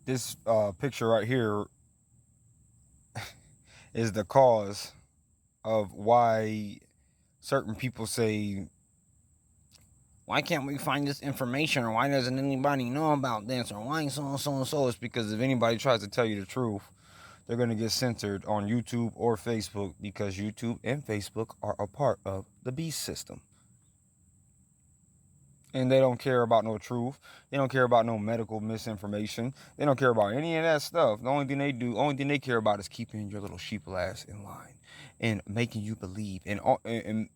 This picture right here is the cause of why certain people say, why can't we find this information, or why doesn't anybody know about this, or why so and so and so. It's because if anybody tries to tell you the truth, they're going to get censored on YouTube or Facebook, because YouTube and Facebook are a part of the beast system. And they don't care about no truth. They don't care about no medical misinformation. They don't care about any of that stuff. The only thing they care about is keeping your little sheeple ass in line and making you believe in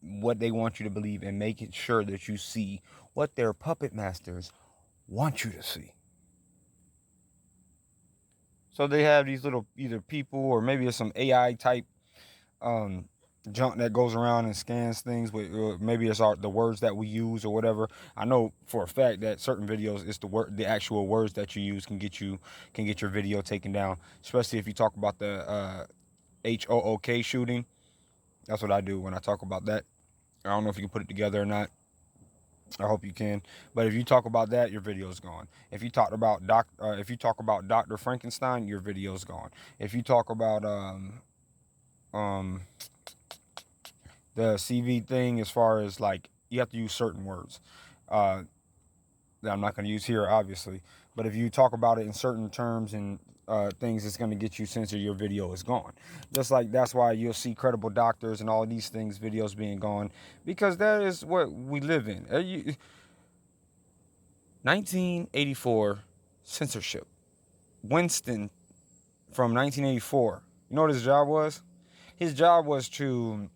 what they want you to believe, and making sure that you see what their puppet masters want you to see. So they have these little either people, or maybe it's some AI type junk that goes around and scans things with maybe it's the words that we use or whatever. I know for a fact that certain videos, it's the actual words that you use can get your video taken down, especially if you talk about the HOOK shooting. That's what I do when I talk about that. I don't know if you can put it together or not. I hope you can. But if you talk about that, your video's gone. If you talk about Dr. Frankenstein, your video's gone. If you talk about the CV thing, as far as like, you have to use certain words that I'm not going to use here, obviously. But if you talk about it in certain terms and things, it's going to get you censored. Your video is gone. Just like that's why you'll see credible doctors and all of these things, videos being gone, because that is what we live in. 1984 censorship. Winston from 1984. You know what his job was? His job was to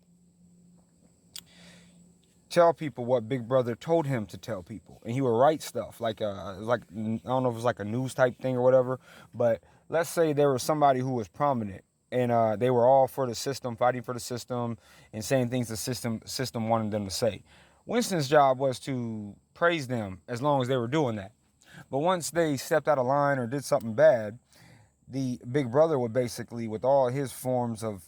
tell people what Big Brother told him to tell people, and he would write stuff like I don't know if it was like a news type thing or whatever. But let's say there was somebody who was prominent, and they were all for the system, fighting for the system, and saying things the system wanted them to say. Winston's job was to praise them as long as they were doing that. But once they stepped out of line or did something bad, the Big Brother would basically, with all his forms of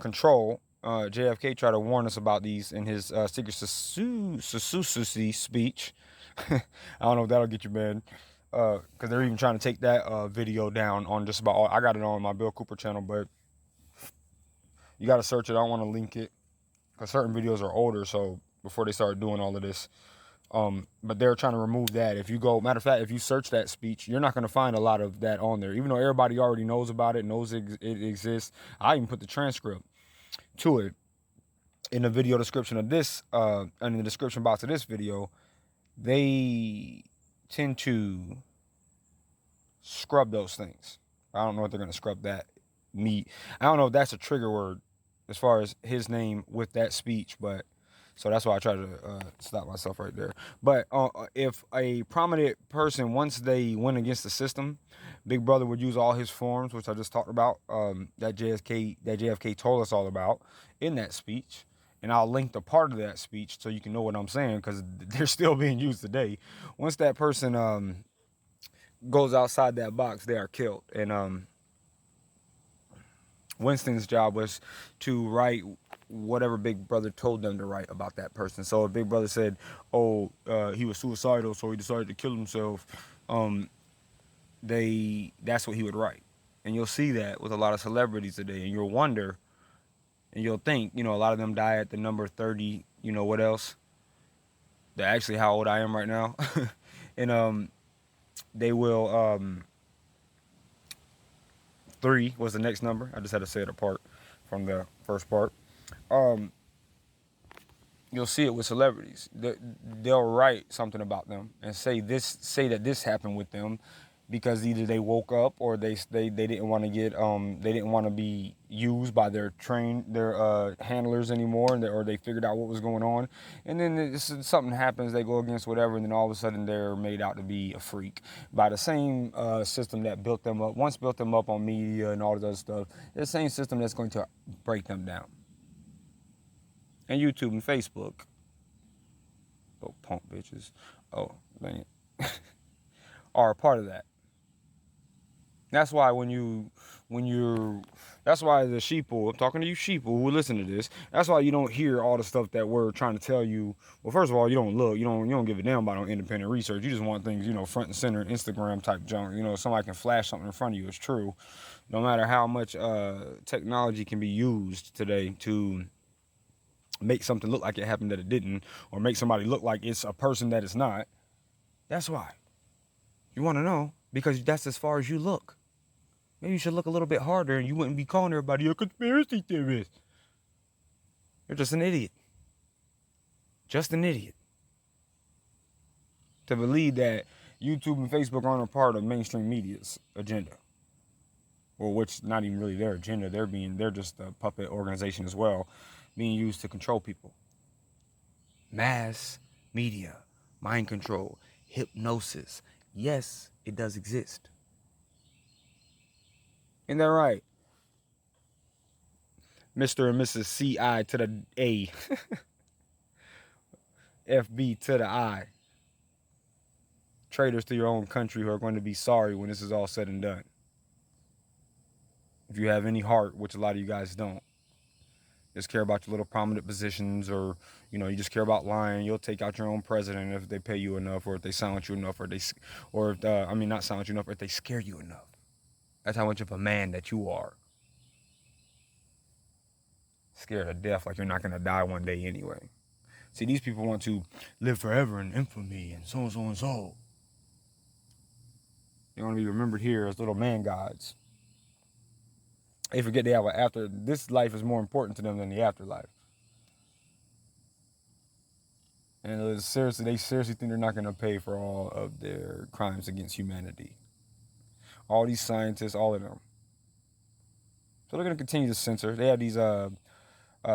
control, JFK tried to warn us about these in his secret secrecy speech. I don't know if that'll get you banned, because they're even trying to take that video down on just about all. I got it on my Bill Cooper channel, but you got to search it. I don't want to link it because certain videos are older, so before they start doing all of this. But they're trying to remove that. If you go, matter of fact, if you search that speech, you're not going to find a lot of that on there, even though everybody already knows about it, knows it exists. I even put the transcript to it in the video description of this, and in the description box of this video. They tend to scrub those things. I don't know if they're going to scrub that meat. I don't know if that's a trigger word as far as his name with that speech, but so that's why I try to stop myself right there. But if a prominent person, once they went against the system, Big Brother would use all his forms, which I just talked about, that JFK told us all about in that speech. And I'll link the part of that speech so you can know what I'm saying, because they're still being used today. Once that person goes outside that box, they are killed. And Winston's job was to write whatever Big Brother told them to write about that person. So if Big Brother said, oh, he was suicidal, so he decided to kill himself, that's what he would write. And you'll see that with a lot of celebrities today, and you'll wonder, and you'll think, a lot of them die at the number 30. You know what else? They're actually how old I am right now. And they will 3 was the next number. I just had to say it apart from the first part. You'll see it with celebrities. They'll write something about them and say that this happened with them, because either they woke up, or they didn't want to get they didn't want to be used by their handlers anymore, or they figured out what was going on, and then something happens, they go against whatever, and then all of a sudden they're made out to be a freak by the same system that built them up on media and all of that stuff. The same system that's going to break them down. And YouTube and Facebook, oh punk bitches, oh dang it, are a part of that. That's why that's why the sheeple, I'm talking to you sheeple who listen to this, that's why you don't hear all the stuff that we're trying to tell you. Well, first of all, you don't look, you don't give a damn about no independent research. You just want things, front and center, Instagram type junk. Somebody can flash something in front of you. It's true. No matter how much technology can be used today to make something look like it happened that it didn't, or make somebody look like it's a person that it's not. That's why. You want to know, because that's as far as you look. Maybe you should look a little bit harder and you wouldn't be calling everybody a conspiracy theorist. You're just an idiot. Just an idiot. To believe that YouTube and Facebook aren't a part of mainstream media's agenda. Well, which not even really their agenda. They're just a puppet organization as well, being used to control people. Mass media, mind control, hypnosis. Yes, it does exist. Isn't that right? Mr. and Mrs. CI to the A. FB to the I. Traitors to your own country who are going to be sorry when this is all said and done. If you have any heart, which a lot of you guys don't. Just care about your little prominent positions, or, you just care about lying. You'll take out your own president if they pay you enough, or if they silence you enough, not silence you enough, or if they scare you enough. That's how much of a man that you are. Scared to death like you're not going to die one day anyway. See, these people want to live forever in infamy and so and so and so. They want to be remembered here as little man gods. They forget they have an after. This life is more important to them than the afterlife. And they seriously think they're not going to pay for all of their crimes against humanity. All these scientists, all of them. So they're going to continue to censor. They have these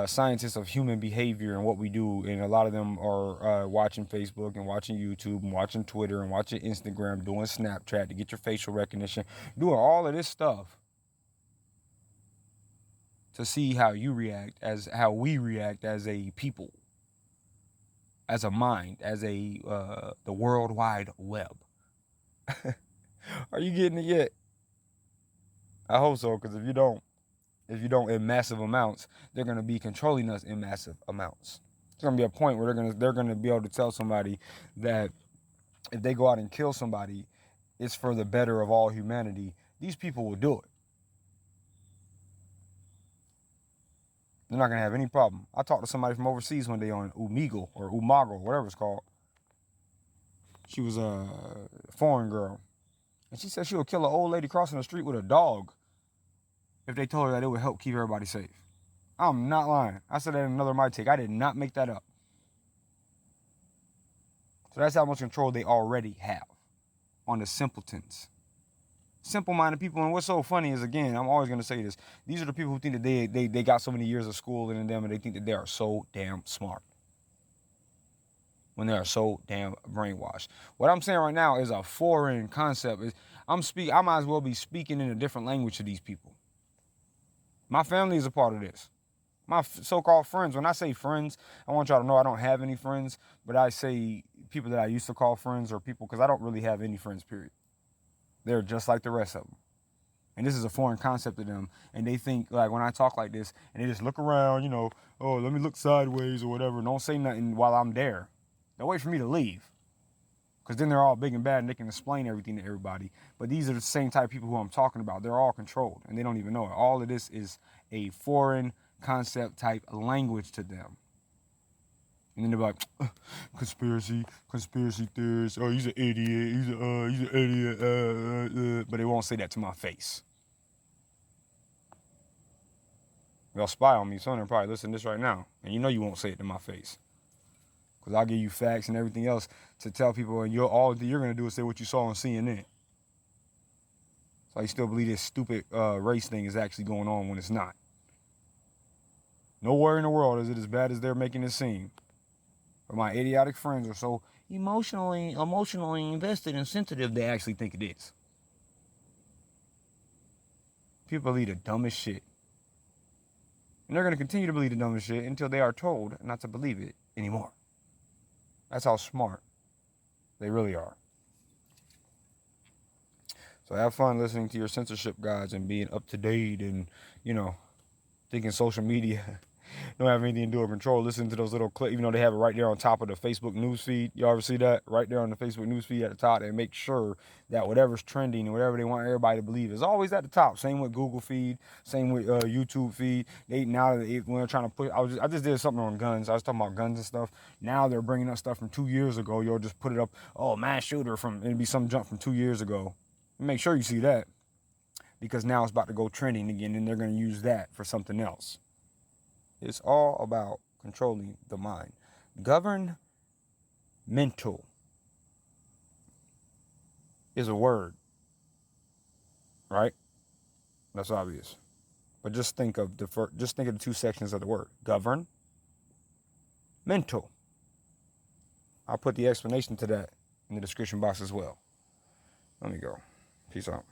scientists of human behavior and what we do, and a lot of them are watching Facebook and watching YouTube and watching Twitter and watching Instagram, doing Snapchat to get your facial recognition, doing all of this stuff to see how you react, as how we react as a people, as a mind, as the World Wide Web. Are you getting it yet? I hope so, because if you don't in massive amounts, they're going to be controlling us in massive amounts. There's going to be a point where they're going to be able to tell somebody that if they go out and kill somebody, it's for the better of all humanity. These people will do it. They're not going to have any problem. I talked to somebody from overseas one day on Omegle or Umago, whatever it's called. She was a foreign girl. And she said she would kill an old lady crossing the street with a dog if they told her that it would help keep everybody safe. I'm not lying. I said that in another my take. I did not make that up. So that's how much control they already have on the simpletons. Simple-minded people. And what's so funny is, again, I'm always going to say this, these are the people who think that they got so many years of school in them, and they think that they are so damn smart when they are so damn brainwashed. What I'm saying right now is a foreign concept. I might as well be speaking in a different language to these people. My family is a part of this. My so-called friends, when I say friends, I want y'all to know I don't have any friends, but I say people that I used to call friends, or people, because I don't really have any friends, period. They're just like the rest of them. And this is a foreign concept to them. And they think, like, when I talk like this, and they just look around, oh, let me look sideways or whatever. Don't say nothing while I'm there. They'll wait for me to leave. Because then they're all big and bad and they can explain everything to everybody. But these are the same type of people who I'm talking about. They're all controlled and they don't even know it. All of this is a foreign concept type language to them. And then they're like, conspiracy theorist. Oh, he's an idiot. He's an idiot. But they won't say that to my face. They'll spy on me. Some of them probably listen to this right now. And you won't say it to my face. Because I'll give you facts and everything else to tell people, and all you're going to do is say what you saw on CNN. So you still believe this stupid race thing is actually going on when it's not. Nowhere in the world is it as bad as they're making it seem. But my idiotic friends are so emotionally invested and sensitive, they actually think it is. People believe the dumbest shit. And they're going to continue to believe the dumbest shit until they are told not to believe it anymore. That's how smart they really are. So have fun listening to your censorship guides and being up to date and, you know, thinking social media don't have anything to do with control. Listen to those little clips, even though they have it right there on top of the Facebook news feed. You ever see that? Right there on the Facebook news feed at the top, and make sure that whatever's trending and whatever they want everybody to believe is always at the top. Same with Google feed, same with YouTube feed. When they're trying to put, I just did something on guns. I was talking about guns and stuff. Now they're bringing up stuff from 2 years ago. You'll just put it up. Oh, mass shooter it'd be some junk from 2 years ago. Make sure you see that, because now it's about to go trending again, and they're going to use that for something else. It's all about controlling the mind. Governmental is a word, right? That's obvious. But just think of the two sections of the word. Govern, mental. I'll put the explanation to that in the description box as well. Let me go. Peace out.